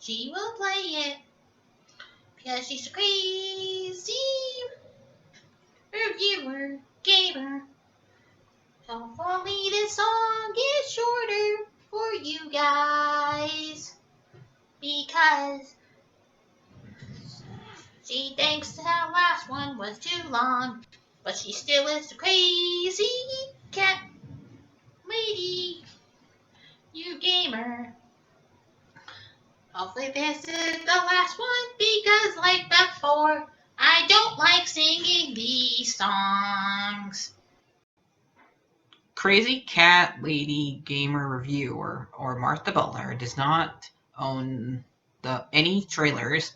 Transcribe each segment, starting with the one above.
She will play it because she's a crazy reviewer, gamer. Hopefully this song is shorter for you guys because she thinks the last one was too long, but she still is a crazy cat lady, you gamer. Hopefully this is the last one because like before, I don't like singing these songs. Crazy Cat Lady Gamer Reviewer or Martha Butler does not own any trailers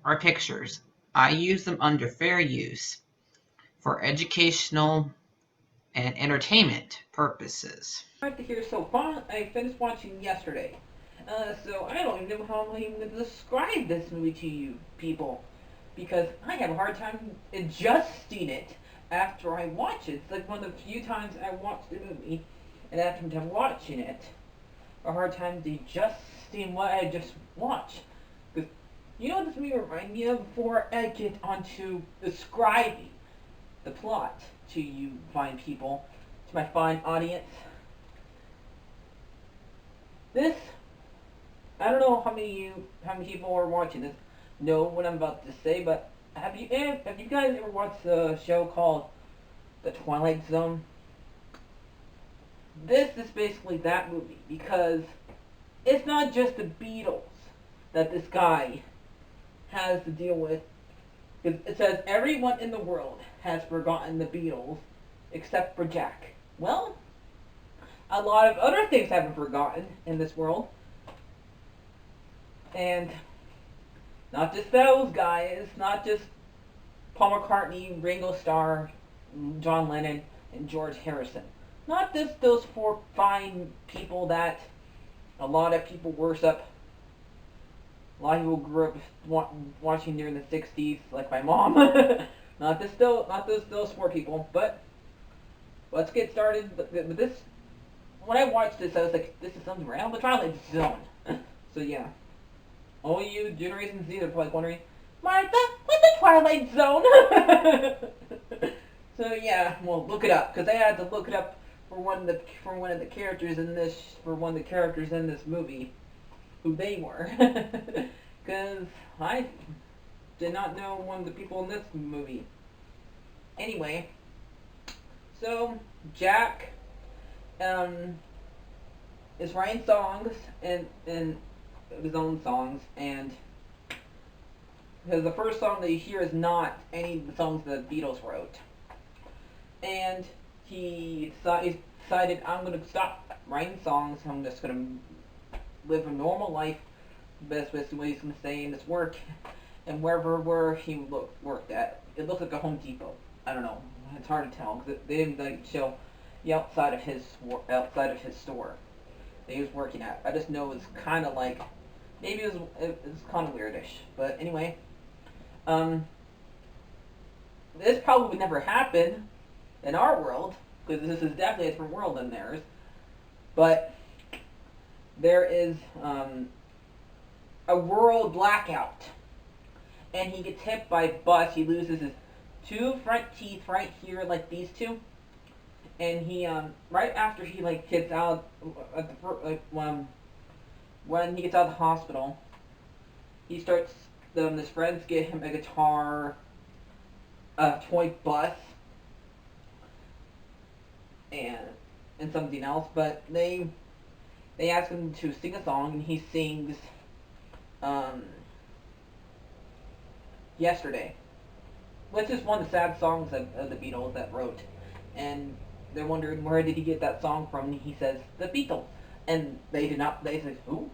or pictures. I use them under fair use for educational and entertainment purposes. Right to hear so far, I finished watching yesterday. So I don't even know how I'm even going to describe this movie to you people. Because I have a hard time adjusting it after I watch it. It's like one of the few times I watched a movie and after I'm watching it, a hard time adjusting what I just watched. Because you know what this movie reminds me of before I get onto describing the plot to you fine people, to my fine audience. This, I don't know how many people are watching this know what I'm about to say, but have you guys ever watched a show called The Twilight Zone? This is basically that movie because it's not just the Beatles that this guy has to deal with. It says everyone in the world has forgotten the Beatles except for Jack. Well, a lot of other things have been forgotten in this world. And not just those guys, not just Paul McCartney, Ringo Starr, John Lennon, and George Harrison. Not just those four fine people that a lot of people worship. A lot of people grew up watching during the 60s, like my mom. not those four people, but let's get started. But this, when I watched this, I was like, this is something right on the Twilight Zone. So yeah. All you Generation Z are probably wondering, Martha, what's the Twilight Zone? So yeah, well, look it up because I had to look it up for one of the characters in this movie, who they were, because I did not know one of the people in this movie. Anyway, so Jack is writing songs and his own songs, and because the first song that you hear is not any of the songs the Beatles wrote, and he decided, I'm going to stop writing songs, I'm just going to live a normal life, the best way he's going to say in his work, and where he worked at, it looked like a Home Depot. I don't know, it's hard to tell because they didn't show the outside of his store that he was working at. I just know it's kind of like, maybe it was kind of weirdish, but anyway, this probably would never happen in our world because this is definitely a different world than theirs. But there is a world blackout, and he gets hit by a bus. He loses his two front teeth right here, like these two. And he right after he gets out at the when he gets out of the hospital, he starts. His friends get him a guitar, a toy bus, and something else. But they ask him to sing a song, and he sings "Yesterday," which is one of the sad songs of the Beatles that wrote. And they're wondering where did he get that song from. And he says the Beatles, and they did not. They said who?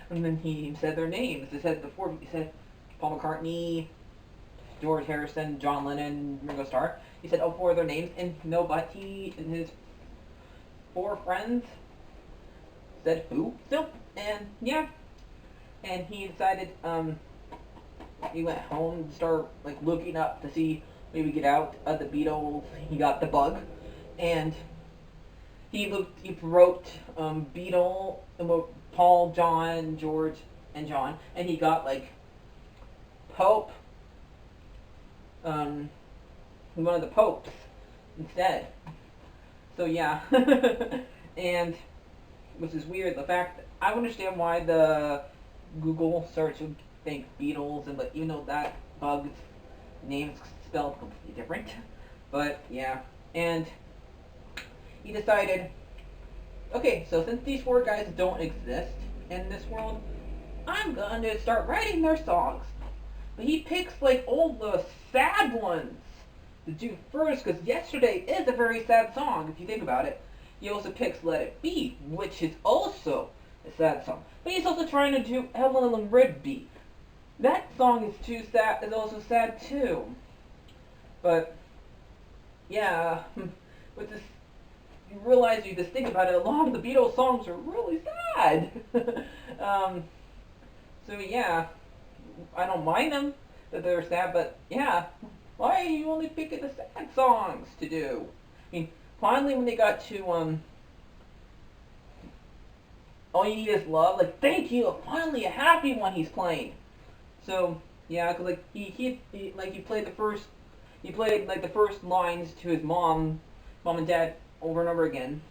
And then he said their names. He said Paul McCartney, George Harrison, John Lennon, Ringo Starr. He said all four of their names, and no, but he and his four friends said who still, and yeah, and he decided he went home and started looking up to see maybe get out of the Beatles. He got the bug, and he wrote Beatle, Paul, John, George, and John, and he got like Pope, one of the popes instead. So yeah, and which is weird. The fact that I understand why the Google search would think Beatles, and but even though that bug's name is spelled completely different, but yeah, and he decided, okay, so since these four guys don't exist in this world, I'm going to start writing their songs. But he picks like all the sad ones to do first, because Yesterday is a very sad song if you think about it. He also picks Let It Be, which is also a sad song. But he's also trying to do Evelyn and Rigby. That song is too sad. Is also sad too. But yeah, with this, you realize you just think about it. A lot of the Beatles songs are really sad. So yeah, I don't mind them that they're sad, but yeah, why are you only picking the sad songs to do? I mean, finally when they got to All You Need Is Love, like thank you, finally a happy one he's playing. So yeah, cause like he played like the first lines to his mom and dad over and over again,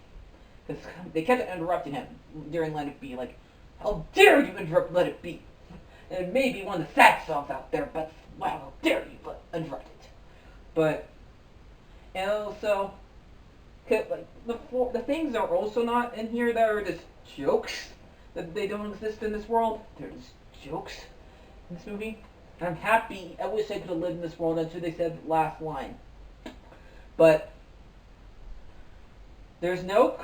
because they kept interrupting him during Let It Be, like, how dare you interrupt Let It Be? And it may be one of the sad songs out there, but wow, how dare you interrupt it? But and also, like the things that are also not in here that are just jokes, that they don't exist in this world. They're just jokes in this movie. I'm happy. I wish I could have lived in this world until they said the last line. But there's no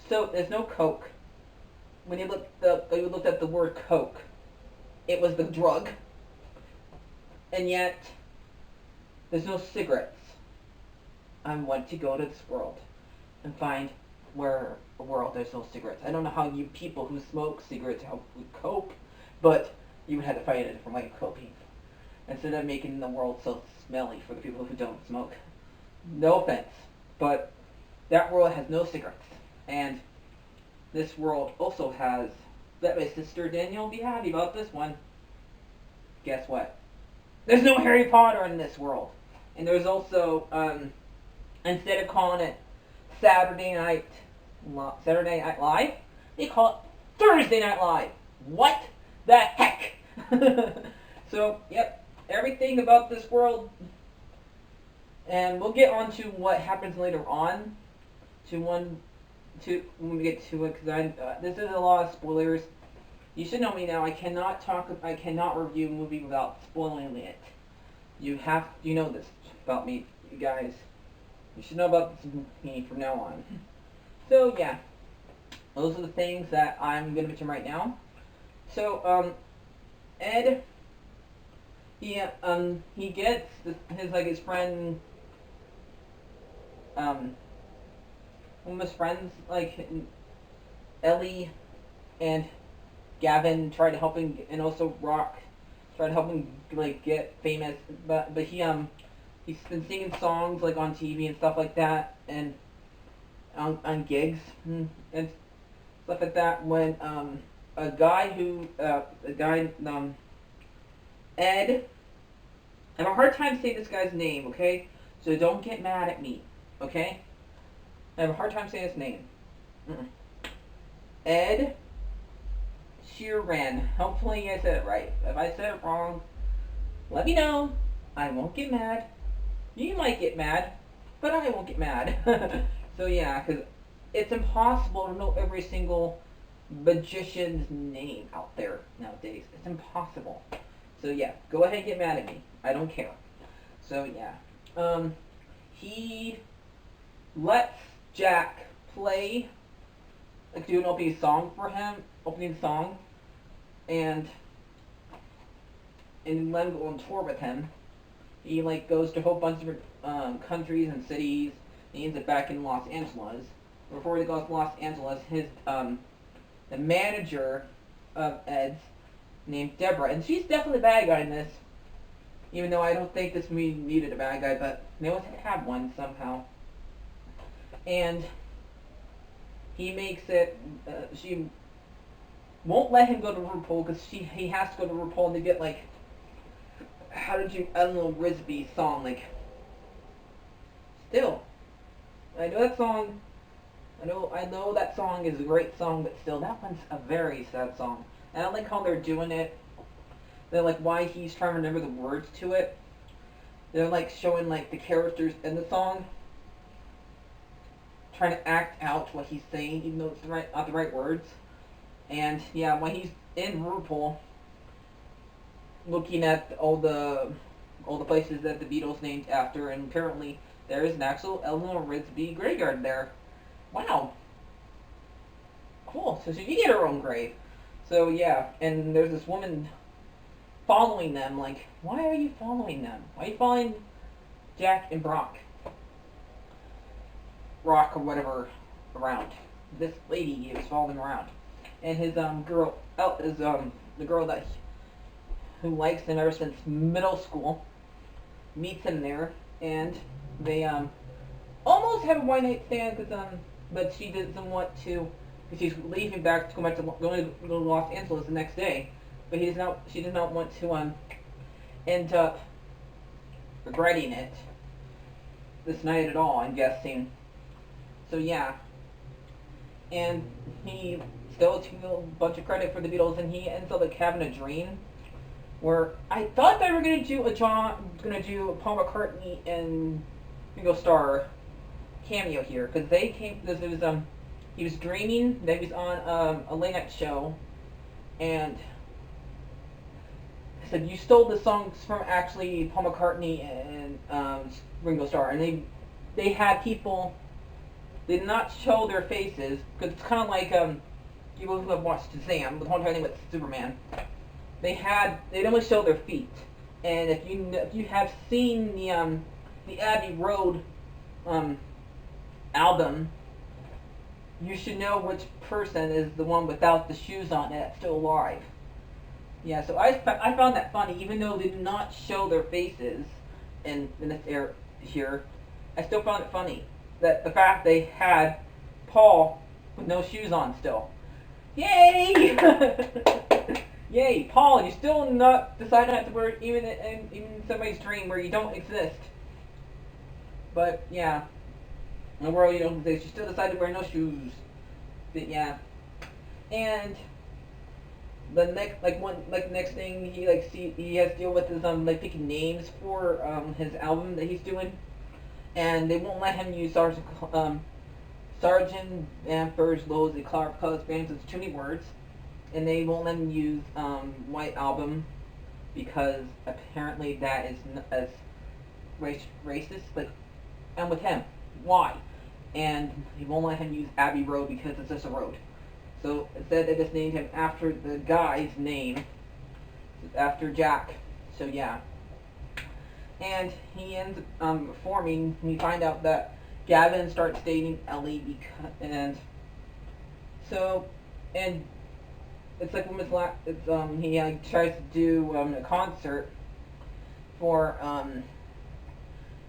Coke. When you looked at the word Coke, it was the drug, and yet there's no cigarettes. I want to go to this world and find where a world there's no cigarettes. I don't know how you people who smoke cigarettes would cope, but you would have to find a different way of coping instead of making the world so smelly for the people who don't smoke. No offense, but that world has no cigarettes, and this world also has. That my sister Danielle will be happy about this one. Guess what? There's no Harry Potter in this world, and there's also instead of calling it Saturday Night Live, they call it Thursday Night Live. What the heck? So yep, everything about this world, and we'll get on to what happens later on. When we get to it, because this is a lot of spoilers. You should know me now. I cannot review a movie without spoiling it. You know this about me, you guys. You should know about me from now on. So yeah, those are the things that I'm gonna mention right now. So Ed, he gets his friend one of his friends, like Ellie and Gavin, tried to help him, and also Rock tried to help him like get famous. But he's been singing songs like on TV and stuff like that, and on gigs and stuff like that. When Ed, I have a hard time saying this guy's name, okay? So don't get mad at me, okay? I have a hard time saying his name. Ed Sheeran. Hopefully I said it right. If I said it wrong, let me know. I won't get mad. You might get mad, but I won't get mad. So yeah, because it's impossible to know every single magician's name out there nowadays. It's impossible. So yeah, go ahead and get mad at me. I don't care. So yeah. He lets Jack play, like do an opening song for him, and let him go on tour with him. He like goes to a whole bunch of different countries and cities. He ends up back in Los Angeles. Before he goes to Los Angeles, his the manager of Ed's named Deborah, and she's definitely the bad guy in this. Even though I don't think this movie needed a bad guy, but they always had one somehow. And he makes it. won't let him go to RuPaul because he has to go to RuPaul to get like, how did you Eleanor Risby song, like, still, I know that song, I know that song is a great song, but still, that one's a very sad song. And I like how they're doing it. They're like, why he's trying to remember the words to it. They're like showing like the characters in the song trying to act out what he's saying, even though it's not the right words. And yeah, when he's in RuPaul, looking at all the places that the Beatles named after, and apparently there is an actual Eleanor Risby graveyard there. Wow. Cool. So she did get her own grave. So yeah, and there's this woman following them. Like, why are you following them? Why are you following Jack and Rock or whatever around? This lady is following around, and his girl is the girl that who likes him ever since middle school meets him there, and they almost have a one night stand but she doesn't want to because she's leaving back to go to Los Angeles the next day, but she does not want to end up regretting it this night at all, I'm guessing. So yeah, and he still took a bunch of credit for the Beatles, and he ends up like having a dream where I thought they were gonna do a Paul McCartney and Ringo Starr cameo here, because they came. This was he was dreaming that he was on a late night show, and said you stole the songs from actually Paul McCartney and Ringo Starr, and they had people. They did not show their faces because it's kind of like people who have watched Shazam, the one time with Superman. They'd only show their feet, and if you have seen the Abbey Road album, you should know which person is the one without the shoes on that's still alive. Yeah, so I found that funny, even though they did not show their faces in this era here. I still found it funny that the fact they had Paul with no shoes on still. Yay! Yay, Paul! You still not decided not to wear even in somebody's dream where you don't exist. But yeah, in the world you don't exist. You still decided to wear no shoes. But yeah, and the next thing he has to deal with is picking names for his album that he's doing, and they won't let him use Sergeant Bamford's Loads and Clark Colors Bands. It's too many words, and they won't let him use White Album because apparently that is as racist. Like, and with him, why? And he won't let him use Abbey Road because it's just a road. So instead they just named him after the guy's name, after Jack. So yeah. And he ends up performing, and you find out that Gavin starts dating Ellie and it's like he tries to do a concert for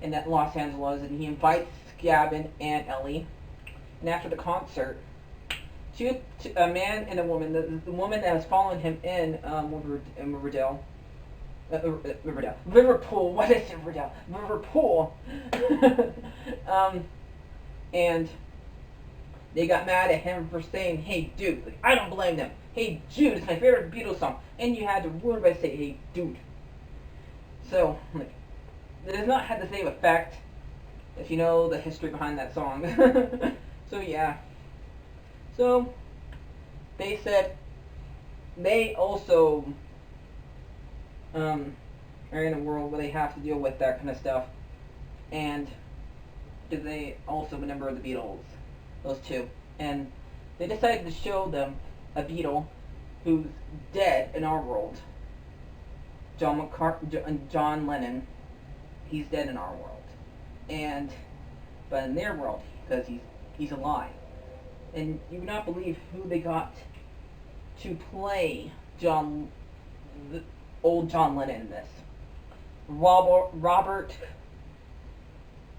in that Los Angeles, and he invites Gavin and Ellie, and after the concert, a man and a woman, the woman that was following him in Liverpool. What is it, Riverdale? Liverpool. And they got mad at him for saying, "Hey, dude." Like, I don't blame them. "Hey, Jude" is my favorite Beatles song, and you had to ruin it by saying, "Hey, dude." So, like, it does not have the same effect if you know the history behind that song. So yeah. So they said they also are in a world where they have to deal with that kind of stuff, and they also a member of the Beatles, those two, and they decided to show them a Beatle who's dead in our world. John Lennon, he's dead in our world, but in their world, because he's alive. And you would not believe who they got to play old John Lennon in this. Robert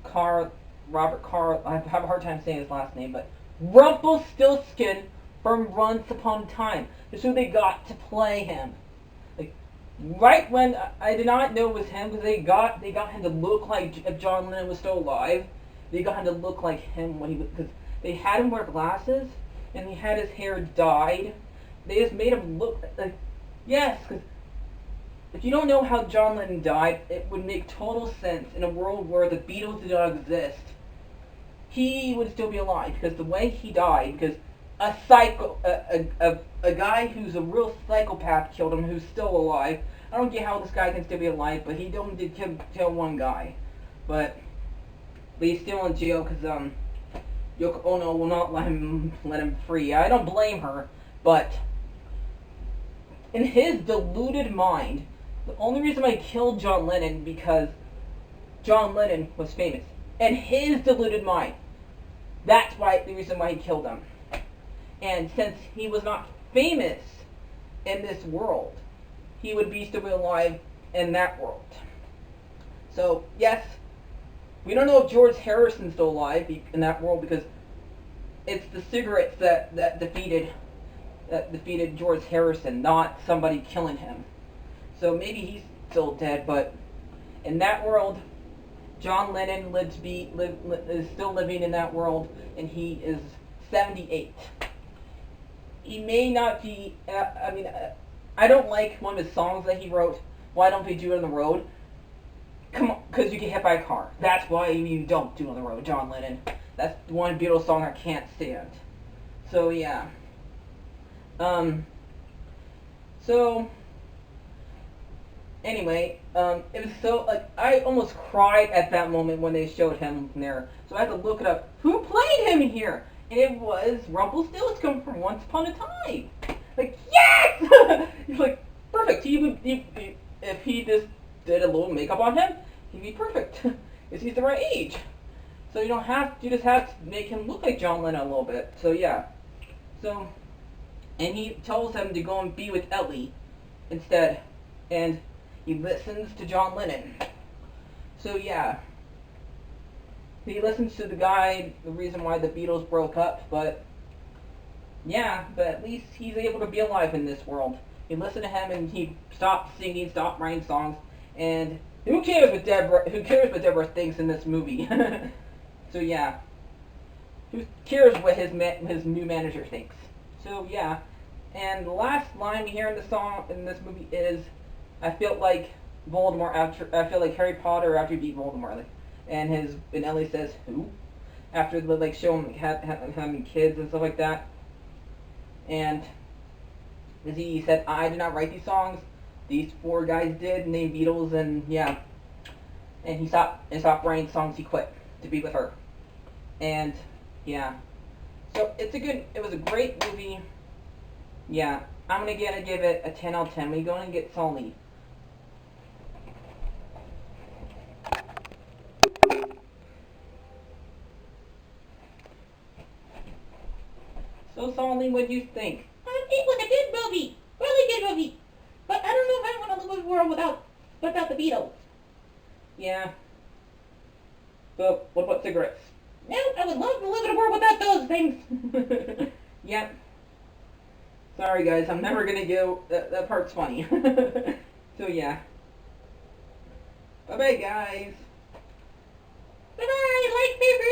Carr. I have a hard time saying his last name, but Rumpelstiltskin from Once Upon a Time. That's who they got to play him. Like, right when I did not know it was him, because they got him to look like if John Lennon was still alive. They got him to look like him when he was, because they had him wear glasses and he had his hair dyed. They just made him look like, yes, because if you don't know how John Lennon died, it would make total sense in a world where the Beatles did not exist. He would still be alive, because the way he died, because a guy who's a real psychopath killed him, who's still alive. I don't get how this guy can still be alive, but he only did kill one guy. But he's still in jail because Yoko Ono will not let him free. I don't blame her, but in his deluded mind, the only reason I killed John Lennon because John Lennon was famous. In his deluded mind, that's the reason why he killed him. And since he was not famous in this world, he would still be alive in that world. So yes, we don't know if George Harrison's still alive in that world because it's the cigarettes that defeated George Harrison, not somebody killing him. So maybe he's still dead, but in that world, John Lennon is still living in that world, and he is 78. He may not be. I don't like one of his songs that he wrote. Why don't they do it on the road? Come on, because you get hit by a car. That's why you don't do it on the road, John Lennon. That's one Beatles song I can't stand. So yeah. So anyway, it was so like I almost cried at that moment when they showed him there. So I had to look it up. Who played him here? And it was Rumpelstiltskin from Once Upon a Time. Like yes, he's like perfect. If he just did a little makeup on him, he'd be perfect. Because he's the right age. So you just have to make him look like John Lennon a little bit. So yeah. So, and he tells him to go and be with Ellie instead. And he listens to John Lennon. So yeah. He listens to the reason why the Beatles broke up, but yeah, but at least he's able to be alive in this world. You listen to him and he stopped singing, stopped writing songs, and who cares what Deborah thinks in this movie? So yeah. Who cares what his new manager thinks? So yeah. And the last line we hear in this movie is, I feel like Harry Potter after he beat Voldemort. And Ellie says, who? After they show him having kids and stuff like that. And he said, I did not write these songs. These 4 guys did, named Beatles, and yeah. And he stopped writing songs. He quit to be with her. And yeah. So it was a great movie. Yeah. I'm gonna give it a 10 out of 10. We're going to get Sully. So, Sully, what do you think? It was a good movie. Really good movie. But I don't know if I want to live in a world without the Beatles. Yeah. But what about cigarettes? No, I would love to live in a world without those things. Yep. Sorry, guys. I'm never going to go. That part's funny. So, yeah. Bye-bye, guys. Bye-bye. Like, favorite.